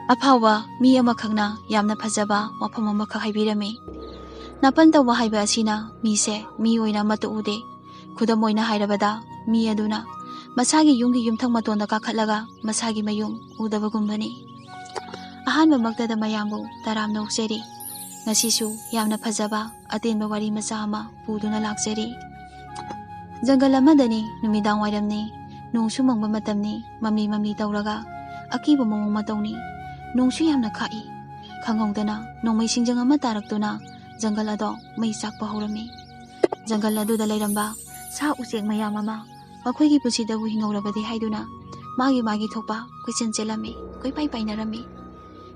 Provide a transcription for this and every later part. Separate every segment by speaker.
Speaker 1: ꯑꯐꯥꯎꯕ ꯃꯤ ꯑꯃꯈꯛꯅ ꯌꯥꯝꯅ ꯐꯖꯕ ꯋꯥꯐꯝ ꯑꯃꯈꯛ ꯍꯥꯏꯕꯤꯔꯝꯃꯤ꯫ ꯅꯥꯄꯟ ꯇꯧꯕ ꯍꯥꯏꯕ ꯑꯁꯤꯅ ꯃꯤꯁꯦ ꯃꯤ ꯑꯣꯏꯅ ꯑꯃꯠꯇ ꯎꯗꯦ꯫ ꯈꯨꯗꯝ ꯑꯣꯏꯅ ꯍꯥꯏꯔꯕꯗ ꯃꯤ ꯑꯗꯨꯅ ꯃꯁꯥꯒꯤ ꯌꯨꯝꯒꯤ ꯌꯨꯝꯊꯛ ꯃꯇꯣꯟꯗ ꯀꯥꯈꯠꯂꯒ ꯃꯁꯥꯒꯤ ꯃꯌꯨꯝ ꯎꯗꯕꯒꯨꯝꯕꯅꯤ꯫ ꯑꯍꯥꯟꯕꯃꯛꯇꯗ ꯃꯌꯥꯝꯕꯨ ꯇꯔꯥꯝꯅ ꯑꯣꯛꯆꯔꯤ꯫ ꯉꯁꯤꯁꯨ ꯌꯥꯝꯅ ꯐꯖꯕ ꯑꯇꯦꯟꯕ ꯋꯥꯔꯤ ꯃꯆꯥ ꯑꯃ ꯄꯨꯗꯨꯅ ꯂꯥꯛꯆꯔꯤ꯫ ꯖꯪꯒꯜ ꯑꯃꯗꯅꯤ, ꯅꯨꯃꯤꯗꯥꯡ ꯋꯥꯏꯔꯝꯅꯤ, ꯅꯣꯡꯁꯨ ꯃꯪꯕ ꯃꯇꯝꯅꯤ, ꯃꯝꯂꯤ ꯃꯝꯂꯤ ꯇꯧꯔꯒ ꯑꯀꯤꯕ ꯃꯑꯣꯡ ꯃꯇꯧꯅꯤ꯫ ꯅꯣꯡꯁꯨ ꯌꯥꯝꯅ ꯈꯥꯛꯏ꯫ ꯈꯪꯍꯧꯗꯅ ꯅꯣꯡꯃꯩ ꯁꯤꯡꯖꯪ ꯑꯃ ꯇꯥꯔꯛꯇꯨꯅ ꯖꯪꯒꯜ ꯑꯗꯣ ꯃꯩ ꯆꯥꯛꯄ ꯍꯧꯔꯝꯃꯤ꯫ ꯖꯪꯒꯜ ꯑꯗꯨꯗ ꯂꯩꯔꯝꯕ ꯁꯥ ꯎꯆꯦꯛ ꯃꯌꯥꯝ ꯑꯃ ꯃꯈꯣꯏꯒꯤ ꯄꯨꯟꯁꯤꯗꯕꯨ ꯍꯤꯡꯍꯧꯔꯕꯗꯤ ꯍꯥꯏꯗꯨꯅ ꯃꯥꯒꯤ ꯊꯣꯛꯄ ꯀꯣꯏꯆꯦꯟ ꯆꯦꯜꯂꯝꯃꯤ, ꯀꯣꯏꯄꯥꯏ ꯄꯥꯏꯅꯔꯝꯃꯤ꯫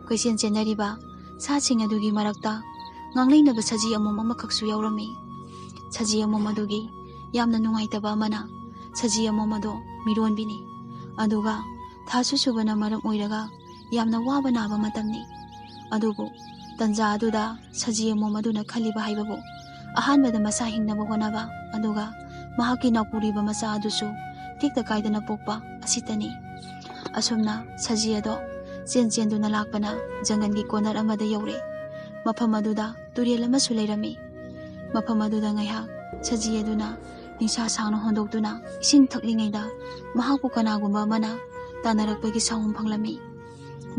Speaker 1: ꯀꯣꯏꯆꯦꯟ ꯆꯦꯟꯅꯔꯤꯕ ꯁꯥꯁꯤꯡ ꯑꯗꯨꯒꯤ ꯃꯔꯛꯇ ꯉꯥꯡꯂꯩꯅꯕ ꯁꯖꯤ ꯑꯃꯣꯝ ꯑꯃꯈꯛꯁꯨ ꯌꯥꯎꯔꯝꯃꯤ꯫ ꯁꯖꯤ ꯑꯃꯣꯝ ꯑꯗꯨꯒꯤ ꯌꯥꯝꯅ ꯅꯨꯡꯉꯥꯏꯇꯕ ꯑꯃꯅ ꯁꯖꯤ ꯑꯃꯣꯝ ꯑꯗꯣ ꯃꯤꯔꯣꯟꯕꯤꯅꯤ, ꯑꯗꯨꯒ ꯊꯥꯁꯨ ꯁꯨꯕꯅ ꯃꯔꯝ ꯑꯣꯏꯔꯒ ꯌꯥꯝꯅ ꯋꯥꯕ ꯅꯥꯕ ꯃꯇꯝꯅꯤ꯫ ꯑꯗꯨꯕꯨ ꯇꯟꯖꯥ ꯑꯗꯨꯗ ꯁꯖꯤ ꯑꯃꯣꯝ ꯑꯗꯨꯅ ꯈꯜꯂꯤꯕ ꯍꯥꯏꯕꯕꯨ ꯑꯍꯥꯟꯕꯗ ꯃꯁꯥ ꯍꯤꯡꯅꯕ ꯍꯣꯠꯅꯕ, ꯑꯗꯨꯒ ꯃꯍꯥꯛꯀꯤ ꯅꯥꯎꯄꯨꯔꯤꯕ ꯃꯆꯥ ꯑꯗꯨꯁꯨ ꯇꯦꯛꯇ ꯀꯥꯏꯗꯅ ꯄꯣꯛꯄ ꯑꯁꯤꯇꯅꯤ꯫ ꯑꯁꯨꯝꯅ ꯁꯖꯤ ꯑꯗꯣ ꯆꯦꯟꯗꯨꯅ ꯂꯥꯛꯄꯅ ꯖꯪꯒꯜꯒꯤ ꯀꯣꯅꯔ ꯑꯃꯗ ꯌꯧꯔꯦ꯫ ꯃꯐꯝ ꯑꯗꯨꯗ ꯇꯨꯔꯦꯜ ꯑꯃꯁꯨ ꯂꯩꯔꯝꯃꯤ꯫ ꯃꯐꯝ ꯑꯗꯨꯗ ꯉꯥꯏꯍꯥꯛ ꯁꯖꯤ ꯑꯗꯨꯅ ꯅꯤꯡꯁꯥ ꯁꯥꯡꯅ ꯍꯣꯟꯗꯣꯛꯇꯨꯅ ꯏꯁꯤꯡ ꯊꯛꯂꯤꯉꯩꯗ ꯃꯍꯥꯛꯄꯨ ꯀꯅꯥꯒꯨꯝꯕ ꯑꯃꯅ ꯇꯥꯟꯅꯔꯛꯄꯒꯤ ꯁꯥꯎꯝ ꯐꯪꯂꯝꯃꯤ꯫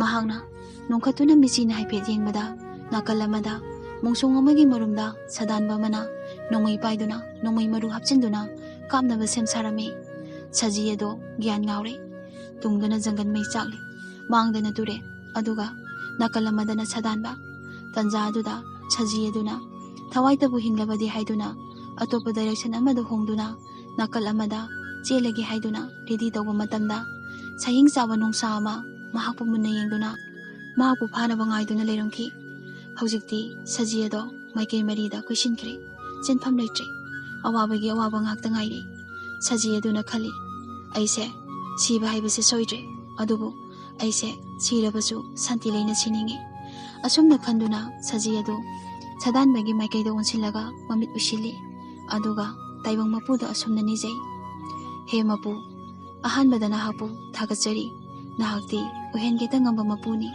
Speaker 1: ꯃꯍꯥꯛꯅ ꯅꯣꯡꯈꯠꯇꯨꯅ ꯃꯤꯠꯆꯤꯅ ꯍꯥꯏꯐꯦꯠ ꯌꯦꯡꯕꯗ ꯅꯥꯀꯜ ꯑꯃꯗ ꯃꯣꯡꯁꯣꯡ ꯑꯃꯒꯤ ꯃꯔꯨꯝꯗ ꯁꯥꯗꯥꯟꯕ ꯑꯃꯅ ꯅꯣꯡꯃꯩ ꯄꯥꯏꯗꯨꯅ ꯅꯣꯡꯃꯩ ꯃꯔꯨ ꯍꯥꯞꯆꯤꯟꯗꯨꯅ ꯀꯥꯞꯅꯕ ꯁꯦꯝ ꯁꯥꯔꯝꯃꯤ꯫ ꯁꯖꯤ ꯑꯗꯣ ꯒ꯭ꯌꯥꯟ ꯉꯥꯎꯔꯦ꯫ ꯇꯨꯡꯗꯅ ꯖꯪꯒꯜ ꯃꯩ ꯆꯥꯛꯂꯤ, ꯃꯥꯡꯗꯅ ꯇꯨꯔꯦꯜ, ꯑꯗꯨꯒ ꯅꯥꯀꯜ ꯑꯃꯗꯅ ꯁꯥꯗꯥꯟꯕ꯫ ꯇꯟꯖꯥ ꯑꯗꯨꯗ ꯁꯖꯤ ꯑꯗꯨꯅ ꯊꯋꯥꯏꯇꯕꯨ ꯍꯤꯡꯂꯕꯗꯤ ꯍꯥꯏꯗꯨꯅ ꯑꯇꯣꯞꯄ ꯗꯥꯏꯔꯦꯛꯁꯟ ꯑꯃꯗ ꯍꯣꯡꯗꯨꯅ ꯅꯥꯀꯜ ꯑꯃꯗ ꯆꯦꯜꯂꯒꯦ ꯍꯥꯏꯗꯨꯅ ꯔꯦꯗꯤ ꯇꯧꯕ ꯃꯇꯝꯗ ꯁꯥꯍꯤꯡ ꯆꯥꯕ ꯅꯣꯡꯁꯥ ꯑꯃ ꯃꯍꯥꯛꯄꯨ ꯃꯨꯟꯅ ꯌꯦꯡꯗꯨꯅ ꯃꯍꯥꯛꯄꯨ ꯐꯥꯅꯕ ꯉꯥꯏꯗꯨꯅ ꯂꯩꯔꯝꯈꯤ꯫ ꯍꯧꯖꯤꯛꯇꯤ ꯁꯖꯤ ꯑꯗꯣ ꯃꯥꯏꯀꯩ ꯃꯔꯤꯗ ꯀꯣꯏꯁꯤꯟꯈ꯭ꯔꯦ꯫ ꯆꯦꯟꯐꯝ ꯂꯩꯇ꯭ꯔꯦ꯫ ꯑꯋꯥꯕꯒꯤ ꯑꯋꯥꯕ ꯉꯥꯛꯇ ꯉꯥꯏꯔꯦ꯫ ꯁꯖꯤ ꯑꯗꯨꯅ ꯈꯜꯂꯤ, ꯑꯩꯁꯦ ꯁꯤꯕ ꯍꯥꯏꯕꯁꯦ ꯁꯣꯏꯗ꯭ꯔꯦ, ꯑꯗꯨꯕꯨ ꯑꯩꯁꯦ ꯁꯤꯔꯕꯁꯨ ꯁꯥꯟꯇꯤ ꯂꯩꯅ ꯁꯤꯅꯤꯡꯉꯤ꯫ ꯑꯁꯨꯝꯅ ꯈꯟꯗꯨꯅ ꯁꯖꯤ ꯑꯗꯨ ꯁꯥꯗꯥꯟꯕꯒꯤ ꯃꯥꯏꯀꯩꯗ ꯑꯣꯟꯁꯤꯜꯂꯒ ꯃꯃꯤꯠ ꯎꯏꯁꯤꯜꯂꯤ, ꯑꯗꯨꯒ ꯇꯥꯏꯕꯪ ꯃꯄꯨꯗ ꯑꯁꯨꯝꯅ ꯅꯤꯖꯩ꯫ ꯍꯦ ꯃꯄꯨ, ꯑꯍꯥꯟꯕꯗ ꯅꯍꯥꯛꯄꯨ ꯊꯥꯒꯠꯆꯔꯤ꯫ ꯅꯍꯥꯛꯇꯤ ꯑꯣꯏꯍꯟꯒꯦꯇ ꯉꯝꯕ ꯃꯄꯨꯅꯤ꯫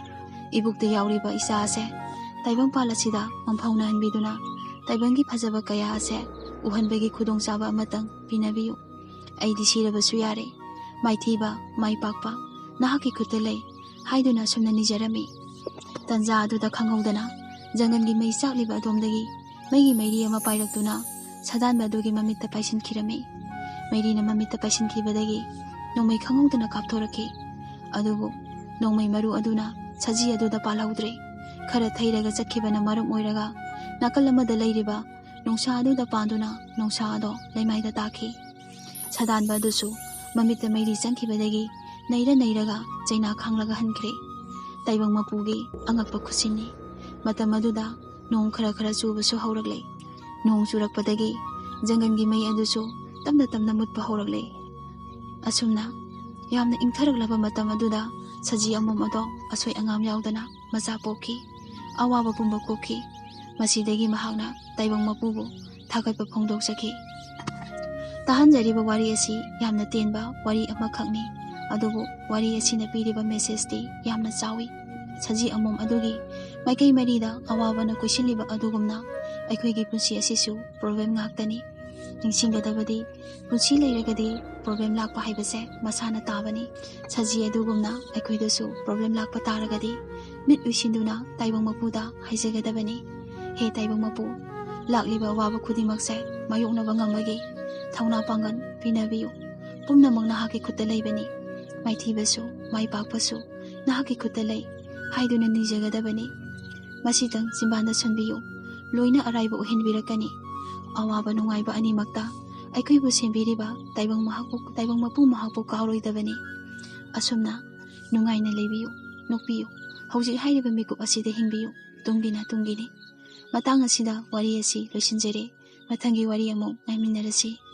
Speaker 1: ꯏꯕꯨꯛꯇ ꯌꯥꯎꯔꯤꯕ ꯏꯆꯥ ꯑꯁꯦ ꯇꯥꯏꯕꯪꯄꯥꯜ ꯑꯁꯤꯗ ꯃꯪꯐꯥꯎꯅꯍꯟꯕꯤꯗꯨꯅ ꯇꯥꯏꯕꯪꯒꯤ ꯐꯖꯕ ꯀꯌꯥ ꯑꯁꯦ ꯎꯍꯟꯕꯒꯤ ꯈꯨꯗꯣꯡꯆꯥꯕ ꯑꯃꯇꯪ ꯄꯤꯅꯕꯤꯌꯨ꯫ ꯑꯩꯗꯤ ꯁꯤꯔꯕꯁꯨ ꯌꯥꯔꯦ, ꯃꯥꯏꯊꯤꯕ ꯃꯥꯏꯄꯥꯛꯄ ꯅꯍꯥꯛꯀꯤ ꯈꯨꯠꯇ ꯂꯩ ꯍꯥꯏꯗꯨꯅ ꯑꯁꯨꯝꯅ ꯅꯤꯖꯔꯝꯃꯤ꯫ ꯇꯟꯖꯥ ꯑꯗꯨꯗ ꯈꯪꯍꯧꯗꯅ ꯖꯪꯒꯜꯒꯤ ꯃꯩ ꯆꯥꯛꯂꯤꯕ ꯑꯗꯣꯝꯗꯒꯤ ꯃꯩꯒꯤ ꯃꯩꯔꯤ ꯑꯃ ꯄꯥꯏꯔꯛꯇꯨꯅ ꯁꯥꯗꯥꯟꯕ ꯑꯗꯨꯒꯤ ꯃꯃꯤꯠꯇ ꯄꯥꯏꯁꯤꯟꯈꯤꯔꯝꯃꯤ꯫ ꯃꯩꯔꯤꯅ ꯃꯃꯤꯠꯇ ꯄꯥꯏꯁꯤꯟꯈꯤꯕꯗꯒꯤ ꯅꯣꯡꯃꯩ ꯈꯪꯍꯧꯗꯅ ꯀꯥꯞꯊꯣꯔꯛꯈꯤ꯫ ꯑꯗꯨꯕꯨ ꯅꯣꯡꯃꯩ ꯃꯔꯨ ꯑꯗꯨꯅ ꯁꯖꯤ ꯑꯗꯨꯗ ꯄꯥꯜꯍꯧꯗ꯭ꯔꯦ꯫ ꯈꯔ ꯊꯩꯔꯒ ꯆꯠꯈꯤꯕꯅ ꯃꯔꯝ ꯑꯣꯏꯔꯒ ꯅꯥꯀꯜ ꯑꯃꯗ ꯂꯩꯔꯤꯕ ꯅꯣꯡꯁꯥ ꯑꯗꯨꯗ ꯄꯥꯟꯗꯨꯅ ꯅꯣꯡꯁꯥ ꯑꯗꯣ ꯂꯩꯃꯥꯏꯗ ꯇꯥꯈꯤ꯫ ꯁꯥꯗꯥꯟꯕ ꯑꯗꯨꯁꯨ ꯃꯃꯤꯠꯇ ꯃꯩꯔꯤ ꯆꯪꯈꯤꯕꯗꯒꯤ ꯅꯩꯔꯒ ꯆꯩꯅꯥ ꯈꯥꯡꯂꯒ ꯍꯟꯈ꯭ꯔꯦ꯫ ꯇꯥꯏꯕꯪ ꯃꯄꯨꯒꯤ ꯑꯉꯛꯄ ꯈꯨꯠꯁꯤꯟꯅꯤ꯫ ꯃꯇꯝ ꯑꯗꯨꯗ ꯅꯣꯡ ꯈꯔ ꯆꯨꯕꯁꯨ ꯍꯧꯔꯛꯂꯦ꯫ ꯅꯣꯡ ꯆꯨꯔꯛꯄꯗꯒꯤ ꯖꯪꯒꯜꯒꯤ ꯃꯩ ꯑꯗꯨꯁꯨ ꯇꯞꯅ ꯃꯨꯠꯄ ꯍꯧꯔꯛꯂꯦ꯫ ꯑꯁꯨꯝꯅ ꯌꯥꯝꯅ ꯏꯪꯊꯔꯛꯂꯕ ꯃꯇꯝ ꯑꯗꯨꯗ ꯁꯖꯤ ꯑꯃꯣꯝ ꯑꯗꯣ ꯑꯁꯣꯏ ꯑꯉꯥꯝ ꯌꯥꯎꯗꯅ ꯃꯆꯥ ꯄꯣꯛꯈꯤ꯫ ꯑꯋꯥꯕ ꯄꯨꯝꯕ ꯀꯣꯛꯈꯤ꯫ ꯃꯁꯤꯗꯒꯤ ꯃꯍꯥꯛꯅ ꯇꯥꯏꯕꯪ ꯃꯄꯨꯕꯨ ꯊꯥꯒꯠꯄ ꯐꯣꯡꯗꯣꯛꯆꯈꯤ꯫ ꯇꯥꯍꯟꯖꯔꯤꯕ ꯋꯥꯔꯤ ꯑꯁꯤ ꯌꯥꯝꯅ ꯇꯦꯟꯕ ꯋꯥꯔꯤ ꯑꯃꯈꯛꯅꯤ, ꯑꯗꯨꯕꯨ ꯋꯥꯔꯤ ꯑꯁꯤꯅ ꯄꯤꯔꯤꯕ ꯃꯦꯁꯦꯖꯇꯤ ꯌꯥꯝꯅ ꯆꯥꯎꯏ꯫ ꯁꯖꯤ ꯑꯃꯣꯝ ꯑꯗꯨꯒꯤ ꯃꯥꯏꯀꯩ ꯃꯔꯤꯗ ꯑꯋꯥꯕꯅ ꯀꯣꯏꯁꯤꯜꯂꯤꯕ ꯑꯗꯨꯒꯨꯝꯅ ꯑꯩꯈꯣꯏꯒꯤ ꯄꯨꯟꯁꯤ ꯑꯁꯤꯁꯨ ꯄ꯭ꯔꯣꯕ꯭ꯂꯦꯝ ꯉꯥꯛꯇꯅꯤ꯫ ꯅꯤꯡꯁꯤꯡꯒꯗꯕꯗꯤ ꯄꯨꯟꯁꯤ ꯂꯩꯔꯒꯗꯤ ꯄ꯭ꯔꯣꯕ꯭ꯂꯦꯝ ꯂꯥꯛꯄ ꯍꯥꯏꯕꯁꯦ ꯃꯁꯥꯅ ꯇꯥꯕꯅꯤ꯫ ꯁꯖꯤ ꯑꯗꯨꯒꯨꯝꯅ ꯑꯩꯈꯣꯏꯗꯁꯨ ꯄ꯭ꯔꯣꯕ꯭ꯂꯦꯝ ꯂꯥꯛꯄ ꯇꯥꯔꯒꯗꯤ ꯃꯤꯠ ꯎꯏꯁꯤꯟꯗꯨꯅ ꯇꯥꯏꯕꯪ ꯃꯄꯨꯗ ꯍꯥꯏꯖꯒꯗꯕꯅꯤ, ꯍꯦ ꯇꯥꯏꯕꯪ ꯃꯄꯨ, ꯂꯥꯛꯂꯤꯕ ꯑꯋꯥꯕ ꯈꯨꯗꯤꯡꯃꯛꯁꯦ ꯃꯥꯌꯣꯛꯅꯕ ꯉꯝꯕꯒꯤ ꯊꯧꯅꯥ ꯄꯥꯡꯒꯜ ꯄꯤꯅꯕꯤꯌꯨ꯫ ꯄꯨꯝꯅꯃꯛ ꯅꯍꯥꯛꯀꯤ ꯈꯨꯠꯇ ꯂꯩꯕꯅꯤ꯫ ꯃꯥꯏꯊꯤꯕꯁꯨ ꯃꯥꯏꯄꯥꯛꯄꯁꯨ ꯅꯍꯥꯛꯀꯤ ꯈꯨꯠꯇ ꯂꯩ ꯍꯥꯏꯗꯨꯅ ꯅꯤꯖꯒꯗꯕꯅꯤ꯫ ꯃꯁꯤꯇꯪ ꯆꯤꯟꯕꯥꯟꯗ ꯁꯨꯟꯕꯤꯌꯨ, ꯂꯣꯏꯅ ꯑꯔꯥꯏꯕ ꯑꯣꯏꯍꯟꯕꯤꯔꯛꯀꯅꯤ꯫ ꯑꯋꯥꯕ ꯅꯨꯡꯉꯥꯏꯕ ꯑꯅꯤꯃꯛꯇ ꯑꯩꯈꯣꯏꯕꯨ ꯁꯦꯝꯕꯤꯔꯤꯕ ꯇꯥꯏꯕꯪ ꯃꯄꯨ ꯃꯍꯥꯛꯄꯨ ꯀꯥꯎꯔꯣꯏꯗꯕꯅꯤ꯫ ꯑꯁꯨꯝꯅ ꯅꯨꯡꯉꯥꯏꯅ ꯂꯩꯕꯤꯌꯨ, ꯅꯣꯛꯄꯤꯌꯨ, ꯍꯧꯖꯤꯛ ꯍꯥꯏꯔꯤꯕ ꯃꯤꯀꯨꯞ ꯑꯁꯤꯗ ꯍꯤꯡꯕꯤꯌꯨ, ꯇꯨꯡꯒꯤꯅ ꯇꯨꯡꯒꯤꯅꯤ꯫ ꯃꯇꯥꯡ ꯑꯁꯤꯗ ꯋꯥꯔꯤ ꯑꯁꯤ ꯂꯣꯏꯁꯤꯟꯖꯔꯦ꯫ ꯃꯊꯪꯒꯤ ꯋꯥꯔꯤ ꯑꯃꯨꯛ ꯉꯥꯏꯃꯤꯟꯅꯔꯁꯤ꯫